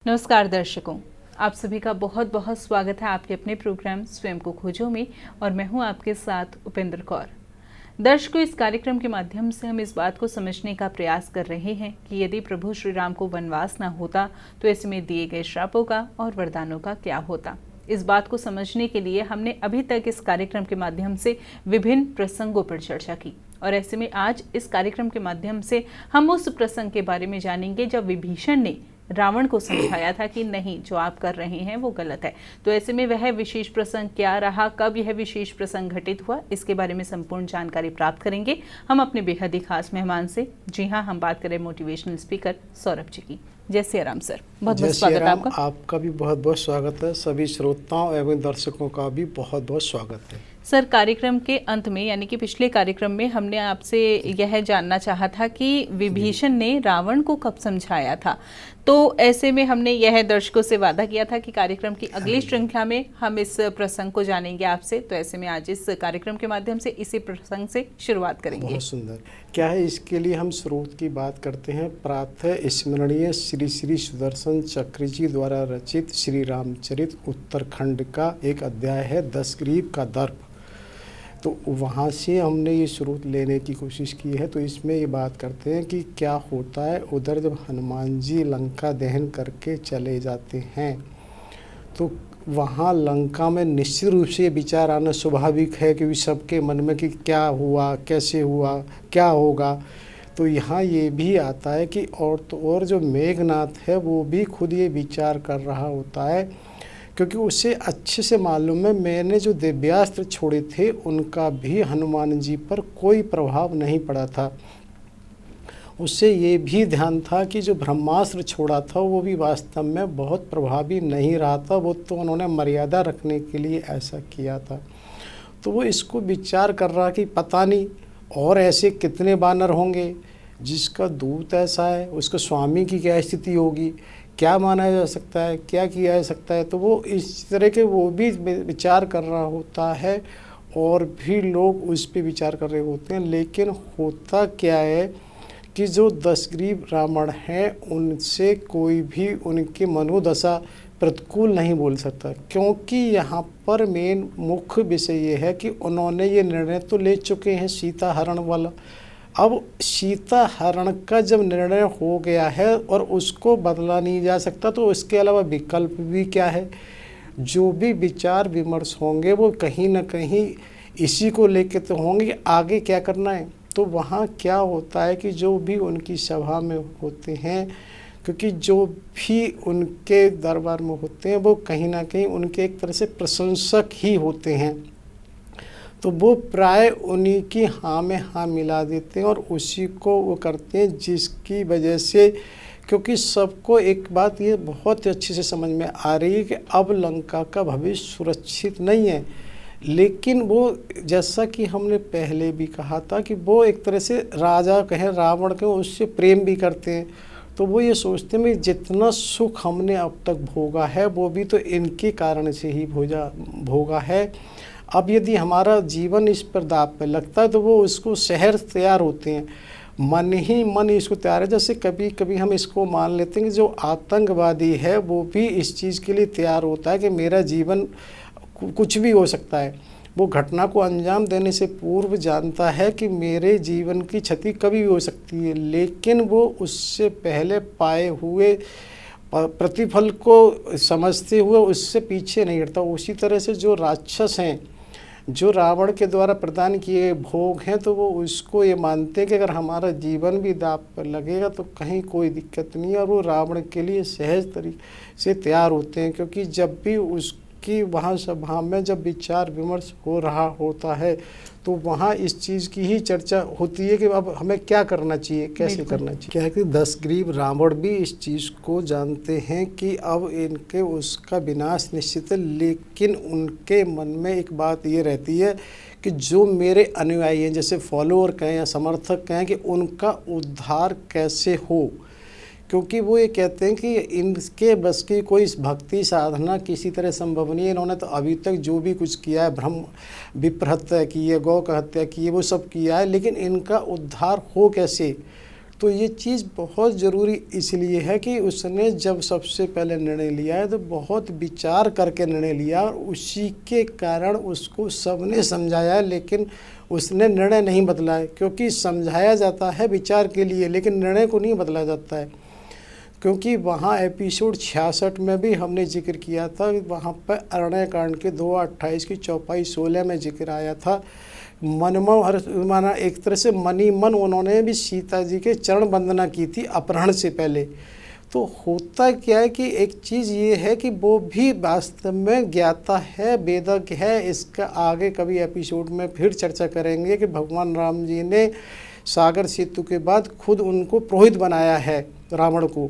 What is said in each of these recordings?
नमस्कार दर्शकों, आप सभी का बहुत बहुत स्वागत है आपके अपने प्रोग्राम स्वयं को खोजो में। और मैं हूं आपके साथ उपेंद्र कौर। दर्शकों, इस कार्यक्रम के माध्यम से हम इस बात को समझने का प्रयास कर रहे हैं कि यदि प्रभु श्री राम को वनवास न होता तो ऐसे में दिए गए श्रापों का और वरदानों का क्या होता। इस बात को समझने के लिए हमने अभी तक इस कार्यक्रम के माध्यम से विभिन्न प्रसंगों पर चर्चा की, और ऐसे में आज इस कार्यक्रम के माध्यम से हम उस प्रसंग के बारे में जानेंगे जब विभीषण ने रावण को समझाया था कि नहीं, जो आप कर रहे हैं वो गलत है। तो ऐसे में वह विशेष प्रसंग क्या रहा, कब यह विशेष प्रसंग घटित हुआ, इसके बारे में संपूर्ण जानकारी प्राप्त करेंगे हम अपने बेहद ही खास मेहमान से। जी हाँ, हम बात करें मोटिवेशनल स्पीकर सौरभ जी की। जय श्री राम सर, बहुत बहुत स्वागत है आपका। आपका भी बहुत बहुत स्वागत है। सभी श्रोताओं एवं दर्शकों का भी बहुत बहुत स्वागत है। सर, कार्यक्रम के अंत में यानी कि पिछले कार्यक्रम में हमने आपसे यह जानना चाहा था कि विभीषण ने रावण को कब समझाया था। तो ऐसे में हमने यह दर्शकों से वादा किया था कि कार्यक्रम की अगली श्रृंखला में हम इस प्रसंग को जानेंगे आपसे। तो ऐसे में आज इस कार्यक्रम के माध्यम से इसी प्रसंग से शुरुआत करेंगे। बहुत सुंदर। क्या है, इसके लिए हम स्रोत की बात करते हैं। प्रातः स्मरणीय श्री श्री सुदर्शन चक्र जी द्वारा रचित श्री रामचरित उत्तरखंड का एक अध्याय है दशग्रीव का दर्प। तो वहाँ से हमने ये स्रोत लेने की कोशिश की है। तो इसमें ये बात करते हैं कि क्या होता है उधर जब हनुमान जी लंका दहन करके चले जाते हैं तो वहाँ लंका में निश्चित रूप से ये विचार आना स्वाभाविक है कि सबके मन में कि क्या हुआ, कैसे हुआ, क्या होगा। तो यहाँ ये भी आता है कि और जो मेघनाथ है वो भी खुद ये विचार कर रहा होता है, क्योंकि उसे अच्छे से मालूम है मैंने जो दिव्यास्त्र छोड़े थे उनका भी हनुमान जी पर कोई प्रभाव नहीं पड़ा था। उससे ये भी ध्यान था कि जो ब्रह्मास्त्र छोड़ा था वो भी वास्तव में बहुत प्रभावी नहीं रहा था, वो तो उन्होंने मर्यादा रखने के लिए ऐसा किया था। तो वो इसको विचार कर रहा कि पता नहीं और ऐसे कितने वानर होंगे, जिसका दूत ऐसा है उसका स्वामी की क्या स्थिति होगी, क्या माना जा सकता है, क्या किया जा सकता है। तो वो इस तरह के वो भी विचार कर रहा होता है और भी लोग उस पर विचार कर रहे होते हैं। लेकिन होता क्या है कि जो दशग्रीव रावण हैं उनसे कोई भी उनकी मनोदशा प्रतिकूल नहीं बोल सकता, क्योंकि यहाँ पर मेन मुख्य विषय ये है कि उन्होंने ये निर्णय तो ले चुके हैं सीता हरण वाला। अब सीता हरण का जब निर्णय हो गया है और उसको बदला नहीं जा सकता, तो इसके अलावा विकल्प भी क्या है। जो भी विचार विमर्श होंगे वो कहीं ना कहीं इसी को लेके तो होंगे कि आगे क्या करना है। तो वहाँ क्या होता है कि जो भी उनकी सभा में होते हैं, क्योंकि जो भी उनके दरबार में होते हैं वो कहीं ना कहीं उनके एक तरह से प्रशंसक ही होते हैं, तो वो प्राय उन्हीं की हाँ में हाँ मिला देते हैं और उसी को वो करते हैं, जिसकी वजह से क्योंकि सबको एक बात ये बहुत अच्छे से समझ में आ रही है कि अब लंका का भविष्य सुरक्षित नहीं है। लेकिन वो जैसा कि हमने पहले भी कहा था कि वो एक तरह से राजा कहें रावण के उससे प्रेम भी करते हैं। तो वो ये सोचते हैं जितना सुख हमने अब तक भोगा है वो भी तो इनके कारण से ही भोगा है। अब यदि हमारा जीवन इस पर दांव पे लगता है तो वो उसको शहर तैयार होते हैं, मन ही मन इसको तैयार है। जैसे कभी कभी हम इसको मान लेते हैं कि जो आतंकवादी है वो भी इस चीज़ के लिए तैयार होता है कि मेरा जीवन कुछ भी हो सकता है। वो घटना को अंजाम देने से पूर्व जानता है कि मेरे जीवन की क्षति कभी भी हो सकती है, लेकिन वो उससे पहले पाए हुए प्रतिफल को समझते हुए उससे पीछे नहीं हटता। उसी तरह से जो राक्षस हैं, जो रावण के द्वारा प्रदान किए भोग हैं, तो वो उसको ये मानते हैं कि अगर हमारा जीवन भी दांव पर लगेगा तो कहीं कोई दिक्कत नहीं है, और वो रावण के लिए सहज तरीके से तैयार होते हैं। क्योंकि जब भी उसकी वहाँ सभा में जब विचार विमर्श हो रहा होता है तो वहाँ इस चीज़ की ही चर्चा होती है कि अब हमें क्या करना चाहिए, कैसे करना चाहिए। क्या है कि दशग्रीव रावण भी इस चीज़ को जानते हैं कि अब इनके उसका विनाश निश्चित है, लेकिन उनके मन में एक बात ये रहती है कि जो मेरे अनुयायी हैं, जैसे फॉलोअर कहें या समर्थक कहें, कि उनका उद्धार कैसे हो। क्योंकि वो ये कहते हैं कि इनके बस की कोई भक्ति साधना किसी तरह संभव नहीं है। इन्होंने तो अभी तक जो भी कुछ किया है, ब्रह्म विप्र हत्या की है, गौ का हत्या की है, वो सब किया है, लेकिन इनका उद्धार हो कैसे। तो ये चीज़ बहुत ज़रूरी इसलिए है कि उसने जब सबसे पहले निर्णय लिया है तो बहुत विचार करके निर्णय लिया, और उसी के कारण उसको सबने समझाया है, लेकिन उसने निर्णय नहीं बदला है। क्योंकि समझाया जाता है विचार के लिए, लेकिन निर्णय को नहीं बदला जाता है। क्योंकि वहाँ एपिसोड 66 में भी हमने जिक्र किया था, वहाँ पर अरण्य कांड के 2:28 की चौपाई 16 में जिक्र आया था। मनमो माना एक तरह से मनी मन उन्होंने भी सीता जी के चरण वंदना की थी अपहरण से पहले। तो होता क्या है कि एक चीज़ ये है कि वो भी वास्तव में ज्ञाता है, वेदज्ञ है। इसका आगे कभी एपिसोड में फिर चर्चा करेंगे कि भगवान राम जी ने सागर सेतु के बाद खुद उनको पुरोहित बनाया है रावण को।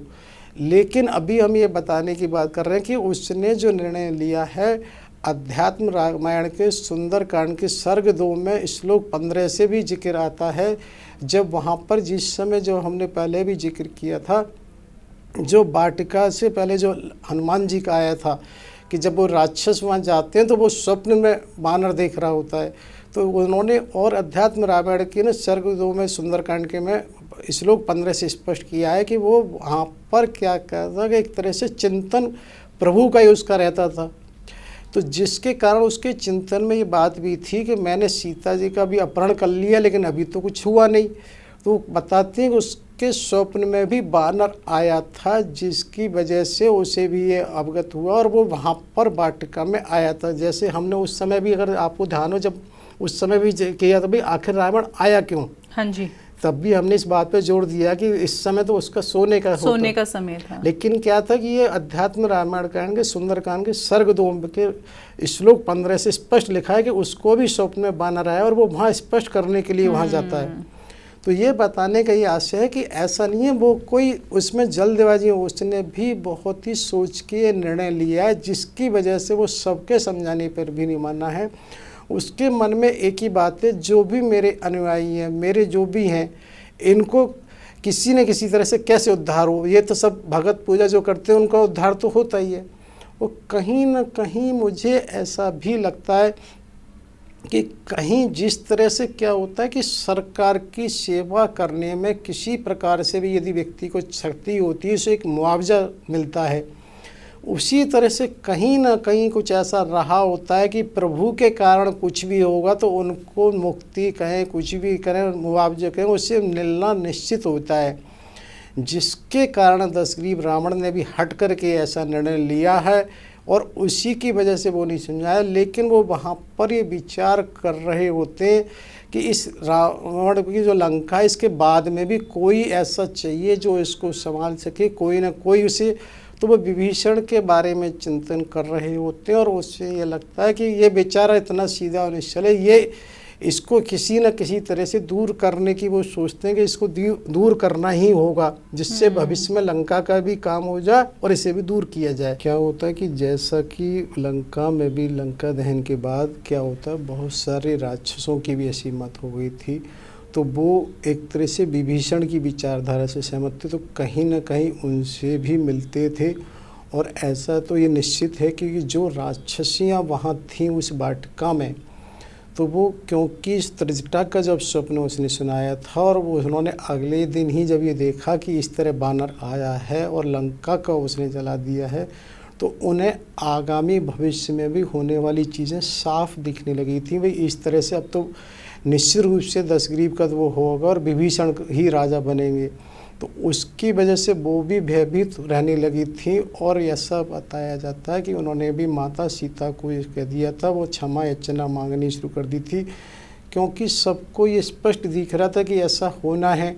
लेकिन अभी हम ये बताने की बात कर रहे हैं कि उसने जो निर्णय लिया है, अध्यात्म रामायण के सुंदरकांड के सर्ग 2 में श्लोक 15 से भी जिक्र आता है। जब वहाँ पर जिस समय जो हमने पहले भी जिक्र किया था, जो वाटिका से पहले जो हनुमान जी का आया था कि जब वो राक्षस वहाँ जाते हैं तो वो स्वप्न में वानर देख रहा होता है। तो उन्होंने और अध्यात्म रामायण के ना सर्ग 2 में सुंदरकांड के में श्लोक 15 से स्पष्ट किया है कि वो वहाँ पर क्या कहता कि एक तरह से चिंतन प्रभु का ही उसका रहता था। तो जिसके कारण उसके चिंतन में ये बात भी थी कि मैंने सीता जी का भी अपहरण कर लिया, लेकिन अभी तो कुछ हुआ नहीं। तो बताते हैं कि उसके स्वप्न में भी वानर आया था, जिसकी वजह से उसे भी ये अवगत हुआ और वो वहाँ पर वाटिका में आया था। जैसे हमने उस समय भी, अगर आपको ध्यान हो, जब उस समय भी किया था भाई आखिर रावण आया क्यों, हाँ जी, तब भी हमने इस बात पे जोर दिया कि इस समय तो उसका सोने का समय था। लेकिन क्या था कि ये अध्यात्म रामायण कांड के सुंदरकांड के सर्ग 2 के श्लोक 15 से स्पष्ट लिखा है कि उसको भी स्वप्न में वानर आया और वो वहाँ स्पष्ट करने के लिए वहाँ जाता है। तो ये बताने का ये आशय है कि ऐसा नहीं है वो कोई उसमें जल्दबाजी, उसने भी बहुत ही सोच के निर्णय लिया है, जिसकी वजह से वो सबके समझाने पर भी नहीं माना है। उसके मन में एक ही बात है, जो भी मेरे अनुयायी हैं, मेरे जो भी हैं, इनको किसी न किसी तरह से कैसे उद्धार हो। ये तो सब भगत पूजा जो करते हैं उनका उद्धार तो होता ही है। वो कहीं न कहीं मुझे ऐसा भी लगता है कि कहीं जिस तरह से क्या होता है कि सरकार की सेवा करने में किसी प्रकार से भी यदि व्यक्ति को शक्ति होती है, उसे एक मुआवजा मिलता है, उसी तरह से कहीं ना कहीं कुछ ऐसा रहा होता है कि प्रभु के कारण कुछ भी होगा तो उनको मुक्ति कहें, कुछ भी करें, मुआवजा कहें, उससे मिलना निश्चित होता है। जिसके कारण दशग्रीव रावण ने भी हट करके ऐसा निर्णय लिया है और उसी की वजह से वो नहीं समझाया। लेकिन वो वहाँ पर ये विचार कर रहे होते हैं कि इस रावण की जो लंका है, इसके बाद में भी कोई ऐसा चाहिए जो इसको संभाल सके, कोई ना कोई उसे। तो वो विभीषण के बारे में चिंतन कर रहे होते हैं और उससे ये लगता है कि ये बेचारा इतना सीधा और निश्चल है, ये इसको किसी न किसी तरह से दूर करने की वो सोचते हैं कि इसको दूर करना ही होगा, जिससे भविष्य में लंका का भी काम हो जाए और इसे भी दूर किया जाए। क्या होता है कि जैसा कि लंका में भी लंका दहन के बाद क्या होता है, बहुत सारे राक्षसों की भी ऐसी मौत हो गई थी। तो वो एक तरह से विभीषण की विचारधारा से सहमत थे, तो कहीं ना कहीं उनसे भी मिलते थे। और ऐसा तो ये निश्चित है कि जो राक्षसियाँ वहाँ थीं उस वाटिका में, तो वो क्योंकि इस त्रिजटा का जब स्वप्न उसने सुनाया था और वो उन्होंने अगले दिन ही जब ये देखा कि इस तरह बानर आया है और लंका का उसने जला दिया है, तो उन्हें आगामी भविष्य में भी होने वाली चीज़ें साफ दिखने लगी थी। भाई इस तरह से अब तो निश्चित रूप से दशग्रीव का वो होगा और विभीषण ही राजा बनेंगे। तो उसकी वजह से वो भी भयभीत रहने लगी थी। और ऐसा बताया जाता है कि उन्होंने भी माता सीता को ये कह दिया था, वो क्षमा याचना मांगनी शुरू कर दी थी, क्योंकि सबको ये स्पष्ट दिख रहा था कि ऐसा होना है।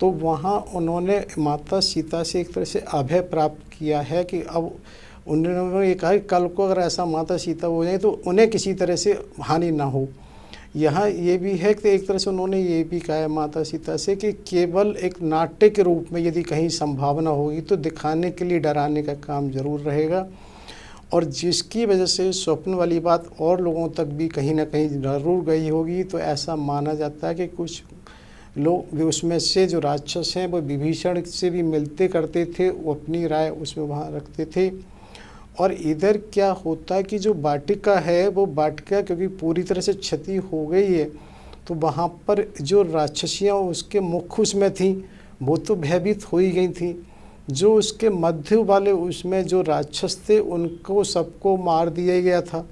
तो वहाँ उन्होंने माता सीता से एक तरह से अभय प्राप्त किया है कि अब उन्होंने ये कहा कि कल को अगर ऐसा माता सीता हो जाए तो उन्हें किसी तरह से हानि ना हो। यहाँ ये भी है कि एक तरह से उन्होंने ये भी कहा है माता सीता से कि केवल एक नाट्य के रूप में यदि कहीं संभावना होगी तो दिखाने के लिए डराने का काम जरूर रहेगा। और जिसकी वजह से स्वप्न वाली बात और लोगों तक भी कहीं ना कहीं जरूर गई होगी। तो ऐसा माना जाता है कि कुछ लोग उसमें से जो राक्षस हैं वो विभीषण से भी मिलते करते थे, वो अपनी राय उसमें वहाँ रखते थे। और इधर क्या होता है कि जो वाटिका है वो वाटिका क्योंकि पूरी तरह से क्षति हो गई है, तो वहाँ पर जो राक्षसियाँ उसके मुख उसमें थी, वो तो भयभीत हो ही गई थी। जो उसके मध्य वाले उसमें जो राक्षस थे उनको सबको मार दिया गया था।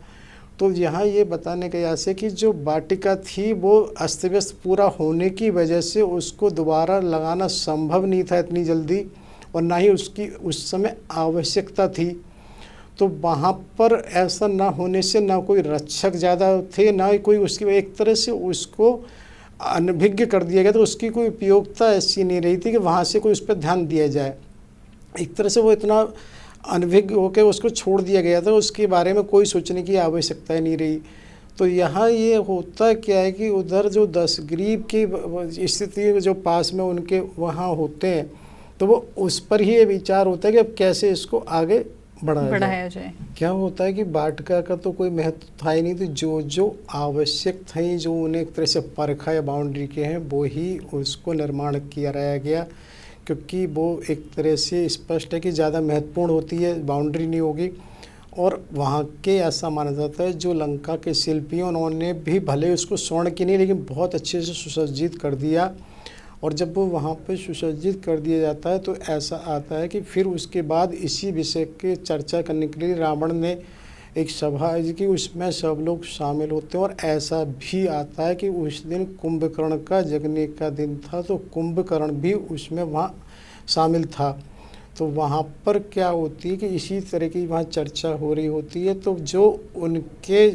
तो यहाँ ये बताने का प्रयास है कि जो वाटिका थी वो अस्त व्यस्त पूरा होने की वजह से उसको दोबारा लगाना संभव नहीं था इतनी जल्दी, और ना ही उसकी उस समय आवश्यकता थी। तो वहाँ पर ऐसा ना होने से ना कोई रक्षक ज़्यादा थे, ना ही कोई उसकी, एक तरह से उसको अनभिज्ञ कर दिया गया। तो उसकी कोई उपयोगिता ऐसी नहीं रही थी कि वहाँ से कोई उस पर ध्यान दिया जाए। एक तरह से वो इतना अनभिज्ञ होकर उसको छोड़ दिया गया था, उसके बारे में कोई सोचने की आवश्यकता ही नहीं रही। तो यहाँ ये होता क्या है कि उधर जो दशग्रीव की स्थिति जो पास में उनके वहाँ होते हैं, तो वो उस पर ही ये विचार होता है कि अब कैसे इसको आगे बढ़ाया जाए। क्या होता है कि वाटिका का तो कोई महत्व था ही नहीं, तो जो जो आवश्यक थे, जो उन्हें एक तरह से परखा या बाउंड्री के हैं, वो ही उसको निर्माण किया रहा गया, क्योंकि वो एक तरह से स्पष्ट है कि ज़्यादा महत्वपूर्ण होती है, बाउंड्री नहीं होगी। और वहाँ के ऐसा माना जाता है जो लंका के शिल्पियों, उन्होंने भी भले उसको स्वर्ण की नहीं लेकिन बहुत अच्छे से सुसज्जित कर दिया। और जब वो वहाँ पे सुसज्जित कर दिया जाता है तो ऐसा आता है कि फिर उसके बाद इसी विषय के चर्चा करने के लिए रावण ने एक सभा की, उसमें सब लोग शामिल होते हैं। और ऐसा भी आता है कि उस दिन कुंभकर्ण का जगने का दिन था, तो कुंभकर्ण भी उसमें वहाँ शामिल था। तो वहाँ पर क्या होती है कि इसी तरह की वहाँ चर्चा हो रही होती है। तो जो उनके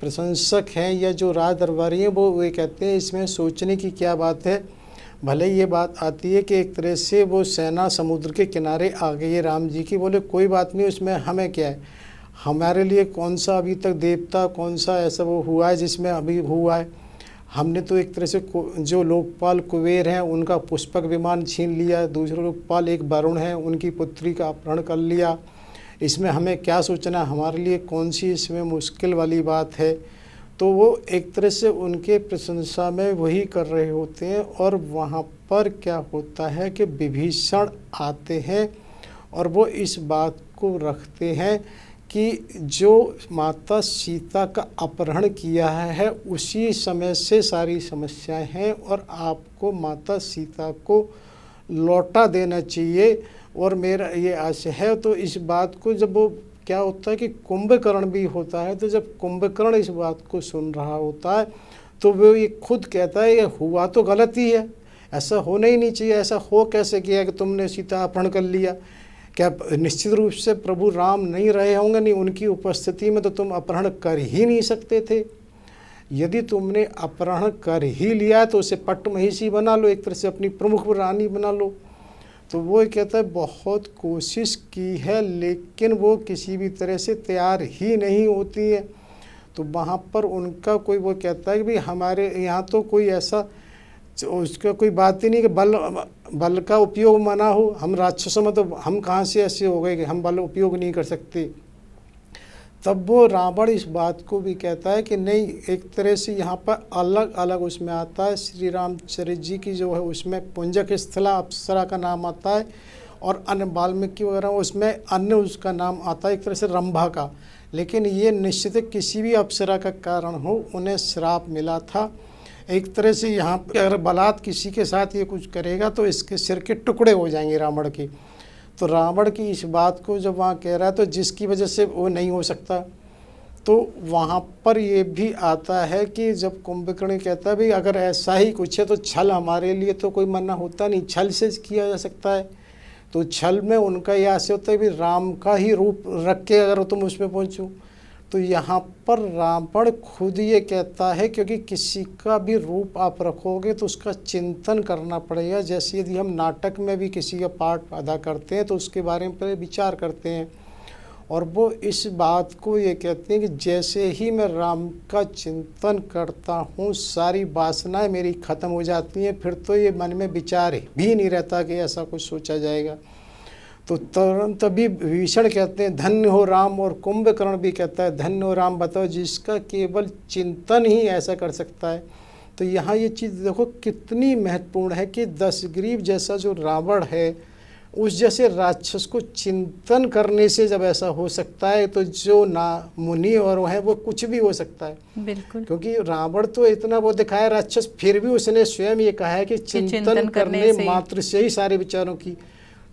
प्रशंसक हैं या जो राज दरबारी हैं, वो ये कहते हैं इसमें सोचने की क्या बात है। भले ये बात आती है कि एक तरह से वो सेना समुद्र के किनारे आ गई है राम जी की, बोले कोई बात नहीं, उसमें हमें क्या है, हमारे लिए कौन सा अभी तक देवता, कौन सा ऐसा वो हुआ है जिसमें अभी हुआ है। हमने तो एक तरह से जो लोकपाल कुबेर हैं उनका पुष्पक विमान छीन लिया, दूसरे लोकपाल एक वरुण हैं उनकी पुत्री का अपहरण कर लिया, इसमें हमें क्या सोचना, हमारे लिए कौन सी इसमें मुश्किल वाली बात है। तो वो एक तरह से उनके प्रशंसा में वही कर रहे होते हैं। और वहाँ पर क्या होता है कि विभीषण आते हैं और वो इस बात को रखते हैं कि जो माता सीता का अपहरण किया है उसी समय से सारी समस्याएं हैं और आपको माता सीता को लौटा देना चाहिए, और मेरा ये आशय है। तो इस बात को जब वो क्या होता है कि कुंभकर्ण भी होता है, तो जब कुंभकर्ण इस बात को सुन रहा होता है तो वो ये खुद कहता है ये हुआ तो गलत ही है, ऐसा होना ही नहीं चाहिए, ऐसा हो कैसे किया कि तुमने सीता अपहरण कर लिया। क्या निश्चित रूप से प्रभु राम नहीं रहे होंगे, नहीं उनकी उपस्थिति में तो तुम अपहरण कर ही नहीं सकते थे। यदि तुमने अपहरण कर ही लिया तो उसे पट्ट महिषी बना लो, एक तरह से अपनी प्रमुख रानी बना लो। तो वो कहता है बहुत कोशिश की है लेकिन वो किसी भी तरह से तैयार ही नहीं होती है। तो वहाँ पर उनका कोई वो कहता है कि भाई हमारे यहाँ तो कोई ऐसा उसका कोई बात ही नहीं कि बल का उपयोग मना हो, हम राक्षसों में तो हम कहाँ से ऐसे हो गए कि हम बल उपयोग नहीं कर सकते। तब वो रावण इस बात को भी कहता है कि नहीं, एक तरह से यहाँ पर अलग अलग उसमें आता है, श्री रामचरित जी की जो है उसमें पुंजक स्थला अप्सरा का नाम आता है, और अन्य वाल्मीकि वगैरह उसमें अन्य उसका नाम आता है एक तरह से रंभा का। लेकिन ये निश्चित किसी भी अप्सरा का कारण हो, उन्हें श्राप मिला था एक तरह से। यहाँ पर अगर बलात् किसी के साथ ये कुछ करेगा तो इसके सिर के टुकड़े हो जाएंगे रावण के। तो रावण की इस बात को जब वहाँ कह रहा है तो जिसकी वजह से वो नहीं हो सकता, तो वहाँ पर ये भी आता है कि जब कुंभकर्ण कहता है भाई अगर ऐसा ही कुछ है तो छल हमारे लिए तो कोई मना होता नहीं, छल से किया जा सकता है। तो छल में उनका यह आशय होता है कि राम का ही रूप रख के अगर तुम उसमें पहुँचो। तो यहाँ पर रावण खुद ये कहता है क्योंकि किसी का भी रूप आप रखोगे तो उसका चिंतन करना पड़ेगा। जैसे यदि हम नाटक में भी किसी का पार्ट अदा करते हैं तो उसके बारे में पहले विचार करते हैं, और वो इस बात को ये कहते हैं कि जैसे ही मैं राम का चिंतन करता हूँ सारी वासनाएं मेरी ख़त्म हो जाती हैं, फिर तो ये मन में विचार भी नहीं रहता कि ऐसा कुछ सोचा जाएगा। तो तुरंत तभी विभीषण कहते हैं धन्य हो राम, और कुंभकर्ण भी कहता है धन्य हो राम, बताओ जिसका केवल चिंतन ही ऐसा कर सकता है। तो यहाँ ये चीज़ देखो कितनी महत्वपूर्ण है कि दशग्रीव जैसा जो रावण है उस जैसे राक्षस को चिंतन करने से जब ऐसा हो सकता है तो जो ना मुनि और वो है वो कुछ भी हो सकता है। बिल्कुल। क्योंकि रावण तो इतना वो दिखाया राक्षस, फिर भी उसने स्वयं ये कहा है कि चिंतन करने मात्र से ही सारे विचारों की,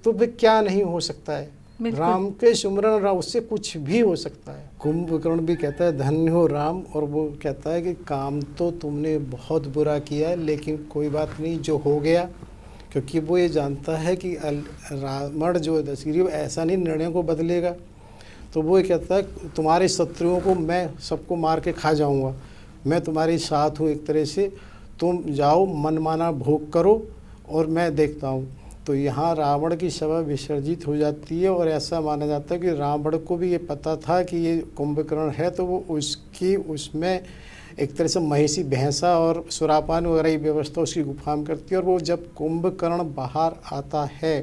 तो वे क्या नहीं हो सकता है। राम के सुमरन राम, उससे कुछ भी हो सकता है। कुंभकर्ण भी कहता है धन्य हो राम, और वो कहता है कि काम तो तुमने बहुत बुरा किया है, लेकिन कोई बात नहीं, जो हो गया। क्योंकि वो ये जानता है कि रावण जो दशग्रीव ऐसा नहीं निर्णय को बदलेगा। तो वो ये कहता है तुम्हारे शत्रुओं को मैं सबको मार के खा जाऊंगा, मैं तुम्हारे साथ हूँ एक तरह से, तुम जाओ मनमाना भोग करो और मैं देखता हूँ। तो यहाँ रावण की सभा विसर्जित हो जाती है, और ऐसा माना जाता है कि रावण को भी ये पता था कि ये कुंभकर्ण है, तो वो उसकी उसमें एक तरह से महिषी भैंसा और सुरापान वगैरह की व्यवस्था उसकी गुफा में करती है। और वो जब कुंभकर्ण बाहर आता है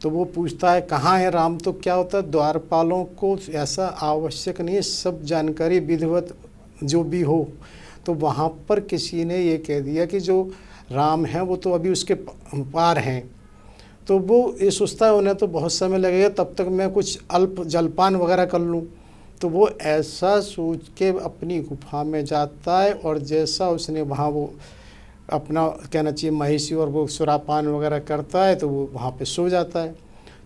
तो वो पूछता है कहाँ है राम। तो क्या होता है, द्वारपालों को ऐसा आवश्यक नहीं है सब जानकारी विधिवत जो भी हो, तो वहाँ पर किसी ने ये कह दिया कि जो राम है वो तो अभी उसके पार हैं। तो वो ये सोचता है उन्हें तो बहुत समय लगेगा, तब तक मैं कुछ अल्प जलपान वगैरह कर लूँ। तो वो ऐसा सोच के अपनी गुफा में जाता है, और जैसा उसने वहाँ वो अपना कहना चाहिए महिषी और वो सुरापान वगैरह करता है, तो वो वहाँ पे सो जाता है।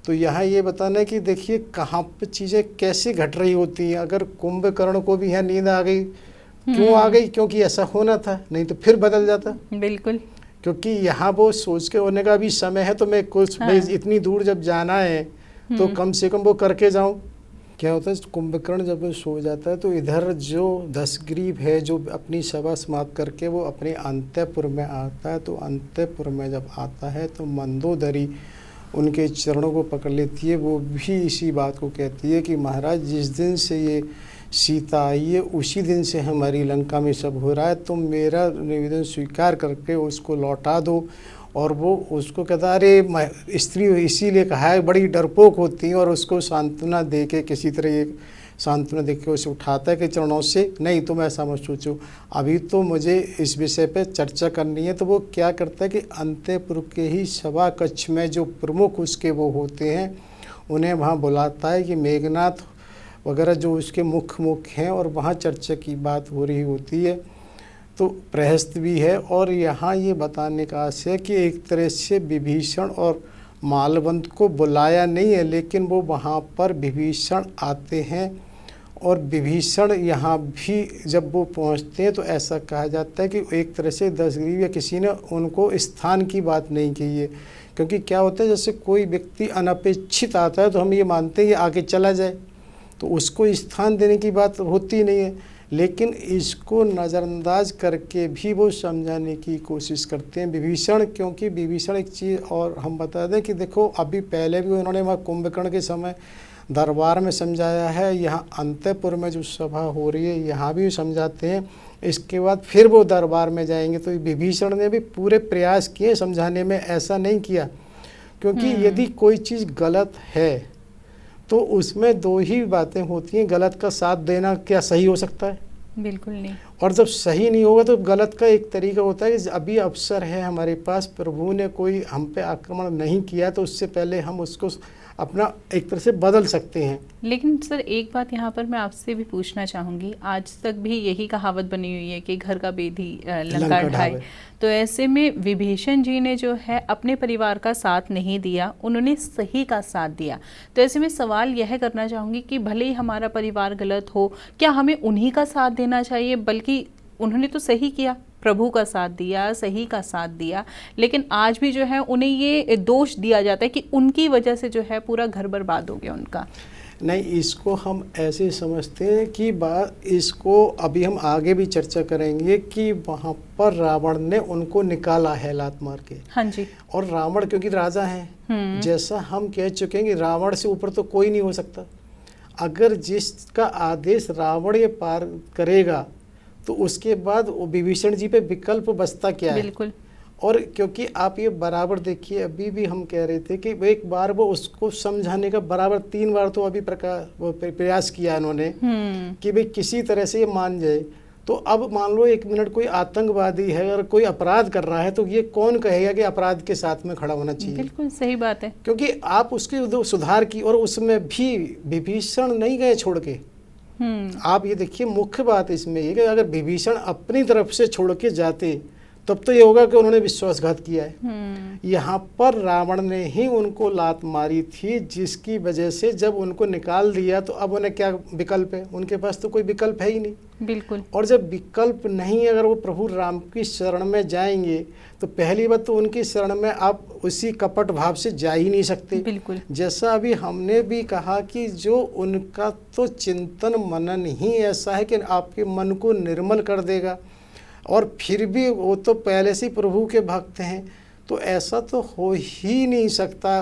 तो यहाँ ये बताना है कि देखिए कहाँ पे चीज़ें कैसे घट रही होती हैं। अगर कुंभकर्ण को भी यहाँ नींद आ गई, क्यों आ गई, क्योंकि ऐसा होना था, नहीं तो फिर बदल जाता। बिल्कुल। क्योंकि यहाँ वो सोच के होने का भी समय है, तो मैं कुछ भाई इतनी दूर जब जाना है तो कम से कम वो करके जाऊँ। क्या होता है, कुंभकर्ण जब वो सो जाता है तो इधर जो दशग्रीव है जो अपनी सभा समाप्त करके वो अपने अंतःपुर में आता है। तो अंतःपुर में जब आता है तो मंदोदरी उनके चरणों को पकड़ लेती है। वो भी इसी बात को कहती है कि महाराज जिस दिन से ये सीता आई है उसी दिन से हमारी लंका में सब हो रहा है, तुम मेरा निवेदन स्वीकार करके उसको लौटा दो। और वो उसको कहता है अरे स्त्री इसीलिए कहा है बड़ी डरपोक होती हैं, और उसको सांत्वना दे के किसी तरह ये सांत्वना दे के उसे उठाता है कि चरणों से, नहीं तुम ऐसा मत सोचो, अभी तो मुझे इस विषय पे चर्चा करनी है। तो वो क्या करता है कि अंतःपुर के ही सभा कक्ष में जो प्रमुख उसके वो होते हैं उन्हें वहाँ बुलाता है कि मेघनाथ वगैरह जो उसके मुख्य हैं, और वहाँ चर्चा की बात हो रही होती है। तो प्रहस्त भी है, और यहाँ ये बताने का आशय है कि एक तरह से विभीषण और मालवंत को बुलाया नहीं है, लेकिन वो वहाँ पर विभीषण आते हैं। और विभीषण यहाँ भी जब वो पहुँचते हैं तो ऐसा कहा जाता है कि एक तरह से दशग्रीव या किसी ने उनको स्थान की बात नहीं की है। क्योंकि क्या होता है, जैसे कोई व्यक्ति अनपेक्षित आता है तो हम ये मानते हैं ये आगे चला जाए, तो उसको स्थान देने की बात होती नहीं है। लेकिन इसको नज़रअंदाज करके भी वो समझाने की कोशिश करते हैं विभीषण। क्योंकि विभीषण एक चीज़ और हम बता दें कि देखो अभी पहले भी उन्होंने वहाँ कुंभकर्ण के समय दरबार में समझाया है, यहाँ अंतःपुर में जो सभा हो रही है यहाँ भी समझाते हैं, इसके बाद फिर वो दरबार में जाएंगे। तो विभीषण ने भी पूरे प्रयास किए समझाने में, ऐसा नहीं किया। क्योंकि यदि कोई चीज़ गलत है तो उसमें दो ही बातें होती हैं, गलत का साथ देना क्या सही हो सकता है? बिल्कुल नहीं। और जब सही नहीं होगा तो गलत का एक तरीका होता है कि अभी अवसर है हमारे पास, प्रभु ने कोई हम पे आक्रमण नहीं किया तो उससे पहले हम उसको अपना एक तरह से बदल सकते हैं। लेकिन सर एक बात यहाँ पर मैं आपसे भी पूछना चाहूँगी, आज तक भी यही कहावत बनी हुई है कि घर का बेदी लंका ढाए। तो ऐसे में विभीषण जी ने जो है अपने परिवार का साथ नहीं दिया, उन्होंने सही का साथ दिया। तो ऐसे में सवाल यह करना चाहूँगी कि भले ही हमारा परिवार गलत हो, क्या हमें उन्हीं का साथ देना चाहिए? बल्कि उन्होंने तो सही किया, प्रभु का साथ दिया, सही का साथ दिया, लेकिन आज भी जो है उन्हें ये दोष दिया जाता है कि उनकी वजह से जो है पूरा घर बर्बाद हो गया उनका। नहीं, इसको हम ऐसे समझते हैं कि बात इसको अभी हम आगे भी चर्चा करेंगे कि वहाँ पर रावण ने उनको निकाला है लात मार के। हाँ जी। और रावण क्योंकि राजा है, जैसा हम कह चुके हैं कि रावण से ऊपर तो कोई नहीं हो सकता। अगर जिसका आदेश रावण ये पार करेगा तो उसके बाद विभीषण जी पे विकल्प बचता क्या है? बिल्कुल। और क्योंकि आप ये बराबर देखिए, अभी भी हम कह रहे थे कि एक बार वो उसको समझाने का बराबर 3 बार तो अभी प्रयास किया उन्होंने कि भाई किसी तरह से ये मान जाए। तो अब मान लो एक मिनट कोई आतंकवादी है, अगर कोई अपराध कर रहा है तो ये कौन कहेगा कि अपराध के साथ में खड़ा होना चाहिए? बिल्कुल सही बात है। क्योंकि आप उसके सुधार की, और उसमें भी विभीषण नहीं गए छोड़ के। आप ये देखिए, मुख्य बात इसमें ये कि अगर विभीषण अपनी तरफ से छोड़ के जाते तब तो ये होगा कि उन्होंने विश्वासघात किया है। यहाँ पर रावण ने ही उनको लात मारी थी, जिसकी वजह से जब उनको निकाल दिया तो अब उन्हें क्या विकल्प है? उनके पास तो कोई विकल्प है ही नहीं। बिल्कुल। और जब विकल्प नहीं, अगर वो प्रभु राम की शरण में जाएंगे तो पहली बात तो उनकी शरण में आप उसी कपट भाव से जा ही नहीं सकते। बिल्कुल। जैसा अभी हमने भी कहा कि जो उनका तो चिंतन मनन ही ऐसा है कि आपके मन को निर्मल कर देगा, और फिर भी वो तो पहले से प्रभु के भक्त हैं। तो ऐसा तो हो ही नहीं सकता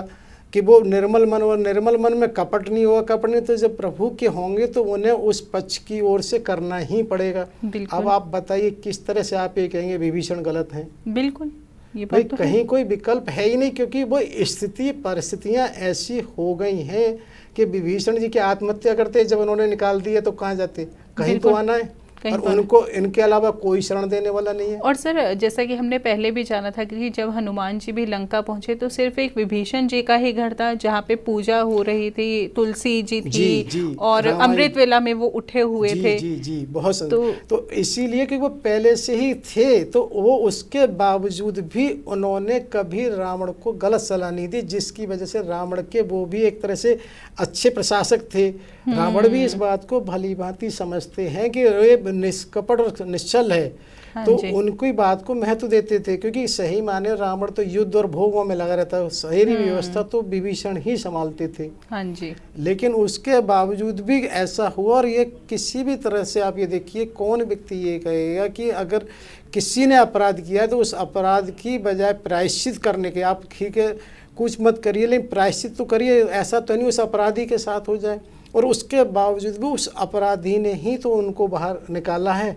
कि वो निर्मल मन, और निर्मल मन में कपट नहीं होगा। कपट नहीं तो जब प्रभु के होंगे तो उन्हें उस पक्ष की ओर से करना ही पड़ेगा। अब आप बताइए किस तरह से आप ये कहेंगे विभीषण गलत हैं? बिल्कुल, ये भाई बात तो कहीं कोई विकल्प है ही नहीं, क्योंकि वो स्थिति परिस्थितियां ऐसी हो गई हैं कि विभीषण जी की आत्महत्या करते जब उन्होंने निकाल दिया तो कहाँ जाते? कहीं तो आना है, और उनको इनके अलावा कोई शरण देने वाला नहीं है। और सर, जैसा कि हमने पहले भी जाना था कि जब हनुमान जी भी लंका पहुंचे तो सिर्फ एक विभीषण जी का ही घर था जहाँ पे पूजा हो रही थी, तुलसी जी थी, जी, और अमृत वेला में वो उठे हुए थे। जी बहुत तो इसीलिए कि वो पहले से ही थे, तो वो उसके बावजूद भी उन्होंने कभी रावण को गलत सलाह नहीं दी, जिसकी वजह से रावण के वो भी एक तरह से अच्छे प्रशासक थे। रावण भी इस बात को भली भांति समझते हैं कि ये निष्कपट और निश्चल है, तो उनकी बात को महत्व देते थे, क्योंकि सही माने रावण तो युद्ध और भोगों में लगा रहता है, शहरी व्यवस्था तो विभीषण ही संभालते थे। हाँ जी। लेकिन उसके बावजूद भी ऐसा हुआ, और ये किसी भी तरह से आप ये देखिए, कौन व्यक्ति ये कहेगा कि अगर किसी ने अपराध किया तो उस अपराध की बजाय प्रायश्चित करने के, आप ठीक है कुछ मत करिए लेकिन प्रायश्चित तो करिए, ऐसा तो नहीं उस अपराधी के साथ हो जाए। और उसके बावजूद भी उस अपराधी ने ही तो उनको बाहर निकाला है।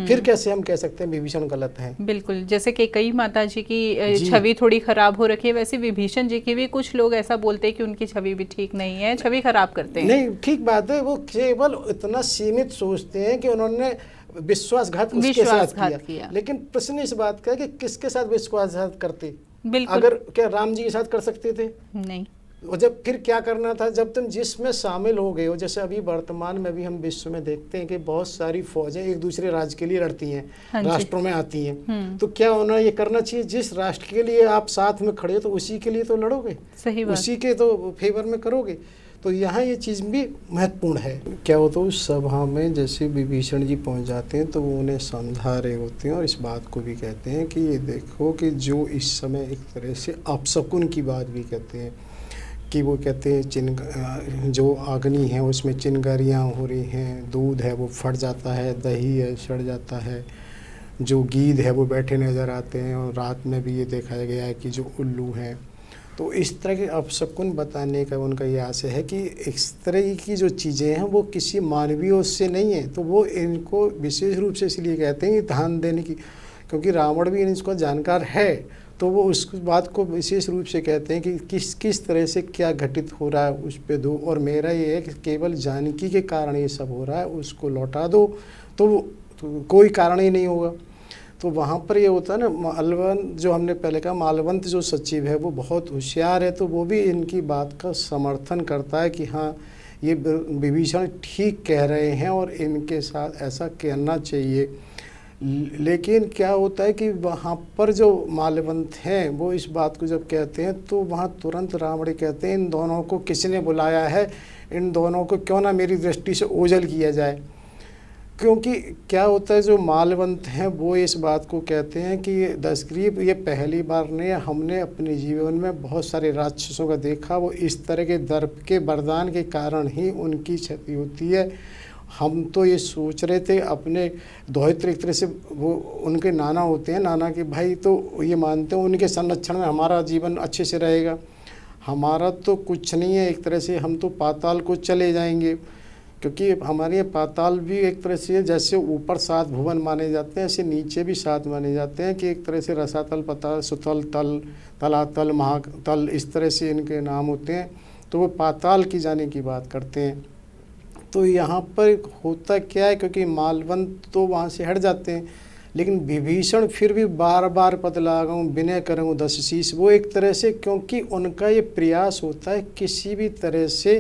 फिर कैसे हम कह सकते हैं विभीषण गलत है? बिल्कुल, जैसे कि कई माता जी की छवि थोड़ी खराब हो रखी है, वैसे विभीषण जी की भी कुछ लोग ऐसा बोलते हैं कि उनकी छवि भी ठीक नहीं है, छवि खराब करते हैं। नहीं, ठीक बात है, वो केवल इतना सीमित सोचते हैं कि उन्होंने विश्वासघात उसके साथ किया। लेकिन प्रश्न इस बात का है कि किसके साथ विश्वासघात करते? अगर क्या राम जी के साथ कर सकते थे? नहीं। और जब फिर क्या करना था, जब तुम जिसमें शामिल हो गए हो, जैसे अभी वर्तमान में भी हम विश्व में देखते हैं कि बहुत सारी फौजें एक दूसरे राज्य के लिए लड़ती हैं, राष्ट्रों में आती हैं, तो क्या उन्हें ये करना चाहिए जिस राष्ट्र के लिए आप साथ में खड़े हो तो उसी के लिए तो लड़ोगे, सही बात। उसी के तो फेवर में करोगे। तो यहाँ ये चीज़ भी महत्वपूर्ण है। क्या होता है उस सभा में जैसे विभीषण जी पहुँच जाते हैं तो वो उन्हें समझा रहे होते हैं, और इस बात को भी कहते हैं कि ये देखो कि जो इस समय एक तरह से अपशकुन की बात भी कहते हैं, कि वो कहते हैं जो अग्नि है उसमें चिंगारियाँ हो रही हैं, दूध है वो फट जाता है, दही है सड़ जाता है, जो गीध है वो बैठे नज़र आते हैं, और रात में भी ये देखा गया है कि जो उल्लू हैं। तो इस तरह के अपशकुन बताने का उनका ये आशय है कि इस तरह की जो चीज़ें हैं वो किसी मानवीय से नहीं है, तो वो इनको विशेष रूप से इसलिए कहते हैं कि ध्यान देने की, क्योंकि रावण भी इसको जानकार है, तो वो उस बात को विशेष रूप से कहते हैं कि किस तरह से क्या घटित हो रहा है उस पे दो, और मेरा ये है कि केवल जानकी के कारण ये सब हो रहा है, उसको लौटा दो तो कोई कारण ही नहीं होगा। तो वहाँ पर ये होता है ना, मालवंत जो हमने पहले कहा, मालवंत जो सचिव है वो बहुत होशियार है, तो वो भी इनकी बात का समर्थन करता है कि हाँ ये विभीषण ठीक कह रहे हैं और इनके साथ ऐसा कहना चाहिए। लेकिन क्या होता है कि वहाँ पर जो मालवंत हैं वो इस बात को जब कहते हैं तो वहाँ तुरंत रावण कहते हैं इन दोनों को किसने बुलाया है, इन दोनों को क्यों ना मेरी दृष्टि से ओझल किया जाए। क्योंकि क्या होता है जो मालवंत हैं वो इस बात को कहते हैं कि दशग्रीव ये पहली बार नहीं, हमने अपने जीवन में बहुत सारे राक्षसों का देखा, वो इस तरह के दर्प के वरदान के कारण ही उनकी क्षति होती है। हम तो ये सोच रहे थे अपने दोहित्र एक तरह से वो उनके नाना होते हैं, नाना के भाई, तो ये मानते हैं उनके संरक्षण में हमारा जीवन अच्छे से रहेगा। हमारा तो कुछ नहीं है, एक तरह से हम तो पाताल को चले जाएंगे, क्योंकि हमारे पाताल भी एक तरह से जैसे ऊपर 7 भुवन माने जाते हैं ऐसे नीचे भी 7 माने जाते हैं, कि एक तरह से रसातल, पताल, सुतल, तल, तलातल, महातल, इस तरह से इनके नाम होते हैं। तो वो पाताल की जाने की बात करते हैं। तो यहाँ पर होता क्या है, क्योंकि मालवंत तो वहाँ से हट जाते हैं, लेकिन विभीषण फिर भी बार बार पद लगाऊँ विनय करूँ 10 शीश, वो एक तरह से, क्योंकि उनका ये प्रयास होता है किसी भी तरह से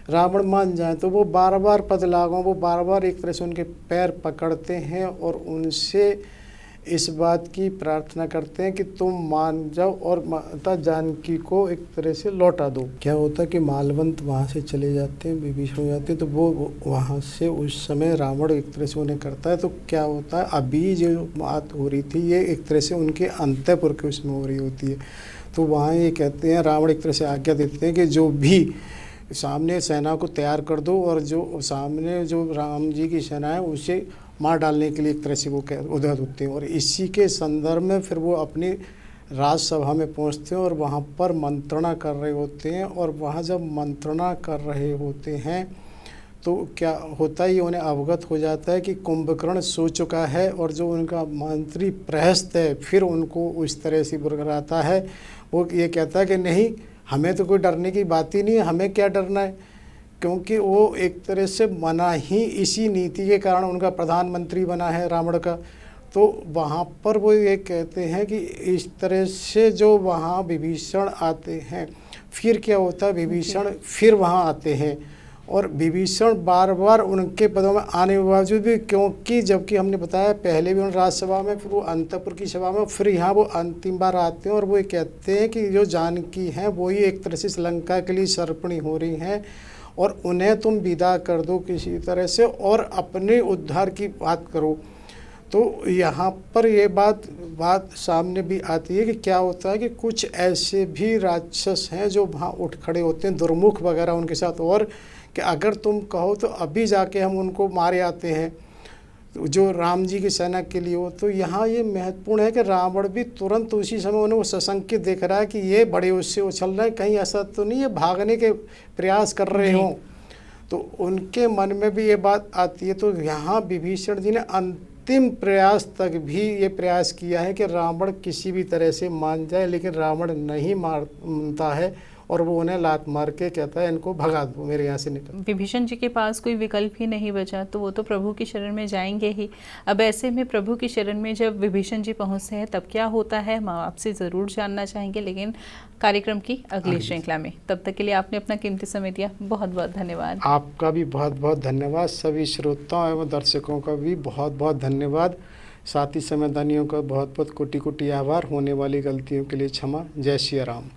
रावण मान जाए, तो वो बार बार पद लगाऊँ, वो बार बार एक तरह से उनके पैर पकड़ते हैं और उनसे इस बात की प्रार्थना करते हैं कि तुम मान जाओ और माता जानकी को एक तरह से लौटा दो। क्या होता है कि मालवंत वहाँ से चले जाते हैं, विभीषण हो जाते हैं, तो वो वहाँ से उस समय रावण एक तरह से उन्हें करता है। तो क्या होता है, अभी जो बात हो रही थी ये एक तरह से उनके अंतःपुर के उसमें हो रही होती है। तो वहाँ ये कहते हैं, रावण एक तरह से आज्ञा देते हैं कि जो भी सामने सेना को तैयार कर दो और जो सामने जो राम जी की सेना है उसे मार डालने के लिए एक तरह से वो उधर होते हैं। और इसी के संदर्भ में फिर वो अपनी राजसभा में पहुंचते हैं और वहाँ पर मंत्रणा कर रहे होते हैं। और वहाँ जब मंत्रणा कर रहे होते हैं तो क्या होता है, ये उन्हें अवगत हो जाता है कि कुंभकर्ण सो चुका है और जो उनका मंत्री प्रहस्त है फिर उनको उस तरह से बुरगराता है। वो ये कहता है कि नहीं, हमें तो कोई डरने की बात ही नहीं है, हमें क्या डरना है, क्योंकि वो एक तरह से बना ही इसी नीति के कारण उनका प्रधानमंत्री बना है रावण का। तो वहाँ पर वो ये कहते हैं कि इस तरह से जो वहाँ विभीषण आते हैं, फिर क्या होता है, विभीषण फिर वहाँ आते हैं और विभीषण बार बार उनके पदों में आने के बावजूद भी, क्योंकि जबकि हमने बताया पहले भी उन राज्यसभा में, फिर वो अंतःपुर की सभा में, फिर यहाँ वो अंतिम बार आते हैं और वो ये कहते हैं कि जो जानकी हैं वही एक तरह से श्रीलंका के लिए सर्पणी हो रही हैं और उन्हें तुम विदा कर दो किसी तरह से और अपने उद्धार की बात करो। तो यहाँ पर ये बात सामने भी आती है कि क्या होता है कि कुछ ऐसे भी राक्षस हैं जो वहाँ उठ खड़े होते हैं, दुर्मुख वगैरह उनके साथ, और कि अगर तुम कहो तो अभी जाके हम उनको मारे आते हैं, तो जो राम जी की सेना के लिए हो। तो यहाँ ये महत्वपूर्ण है कि रावण भी तुरंत उसी समय उन्हें वो सशंकित देख रहा है कि ये बड़े उससे उछल रहे हैं, कहीं ऐसा तो नहीं है भागने के प्रयास कर रहे हों। तो उनके मन में भी ये बात आती है। तो यहाँ विभीषण जी ने अंतिम प्रयास तक भी ये प्रयास किया है कि रावण किसी भी तरह से मान जाए, लेकिन रावण नहीं मानता है और वो उन्हें लात मार के कहता है इनको भगा दो, मेरे यहाँ से निकल। विभीषण जी के पास कोई विकल्प ही नहीं बचा, तो वो तो प्रभु की शरण में जाएंगे ही। अब ऐसे में प्रभु की शरण में जब विभीषण जी पहुँचते हैं तब क्या होता है, हम आपसे ज़रूर जानना चाहेंगे, लेकिन कार्यक्रम की अगली श्रृंखला में। तब तक के लिए आपने अपना कीमती समय दिया, बहुत बहुत धन्यवाद। आपका भी बहुत बहुत धन्यवाद। सभी श्रोताओं एवं दर्शकों का भी बहुत बहुत धन्यवाद। साथ ही समयदानियों का बहुत बहुत कोटि कोटि आभार। होने वाली गलतियों के लिए क्षमा। जय श्री राम।